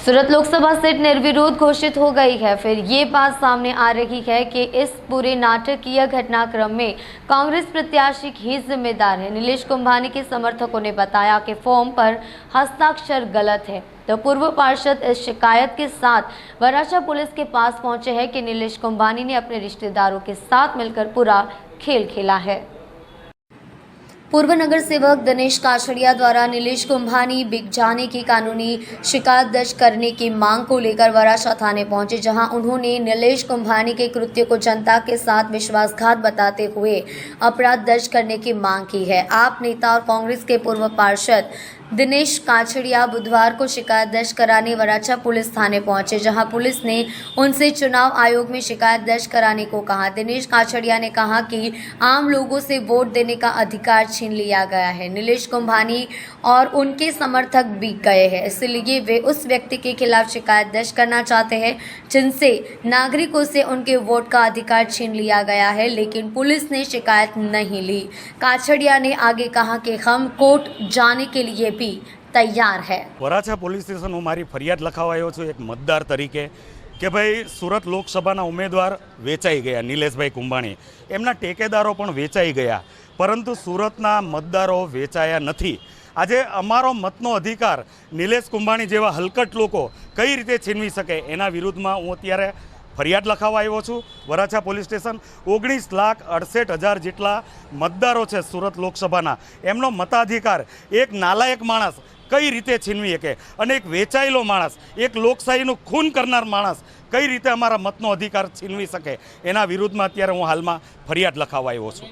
सूरत Lok Sabha seat निर्विरोध घोषित हो गई है। फिर ये बात सामने आ रही है कि इस पूरे नाटकीय घटनाक्रम में कांग्रेस प्रत्याशी ही जिम्मेदार है। नीलेश कुंभानी के समर्थकों ने बताया कि फॉर्म पर हस्ताक्षर गलत है, तो पूर्व पार्षद इस शिकायत के साथ वराछा पुलिस के पास पहुंचे हैं कि नीलेश कुंभानी ने अपने रिश्तेदारों के साथ मिलकर पूरा खेल खेला है। पूर्व नगर सेवक दिनेश काछड़िया द्वारा नीलेश कुंभानी बिक जाने की कानूनी शिकायत दर्ज करने की मांग को लेकर वराछा थाने पहुंचे, जहां उन्होंने नीलेश कुंभानी के कृत्य को जनता के साथ विश्वासघात बताते हुए अपराध दर्ज करने की मांग की है। आप नेता और कांग्रेस के पूर्व पार्षद दिनेश काछड़िया बुधवार को शिकायत दर्ज कराने वराछा पुलिस थाने पहुंचे, जहां पुलिस ने उनसे चुनाव आयोग में शिकायत दर्ज कराने को कहा। दिनेश काछड़िया ने कहा कि आम लोगों से वोट देने का अधिकार छीन लिया गया है। नीलेश कुंभानी और उनके समर्थक बिक गए हैं, इसलिए वे उस व्यक्ति के खिलाफ शिकायत दर्ज करना चाहते हैं जिनसे नागरिकों से उनके वोट का अधिकार छीन लिया गया है, लेकिन पुलिस ने शिकायत नहीं ली। काछड़िया ने आगे कहा कि हम कोर्ट जाने के लिए तैयार है। वराछा पोलीस स्टेशन हूँ मारी फरियाद लखावा आव्यो छुं एक मतदार तरीके कि भाई सूरत लोकसभाना उम्मीदवार वेचाई गया। नीलेशभाई कुंभाणी एमना टेकेदारो पण वेचाई गया, परंतु सूरतना मतदारो वेचाया नथी। आजे अमारो मतनो अधिकार नीलेश कुंभाणी जेवा हलकट लोको कई रीते छीनवी सके एना विरुद्धमां हूँ अत्यारे फरियाद लखावा आव्यो छुं। वराछा पोलीस स्टेशन 19,68,000 जेटला मतदारो छे सूरत लोकसभाना, एमनो मताधिकार एक नालायक माणस कई रीते छीनवी सके अने एक वेचायेलो माणस, एक लोकशाहीनुं खून करनार माणस कई रीते अमारा मतनो अधिकार छीनवी सके एना विरुद्धमां अत्यारे हूँ हालमां फरियाद लखावा आव्यो छुं।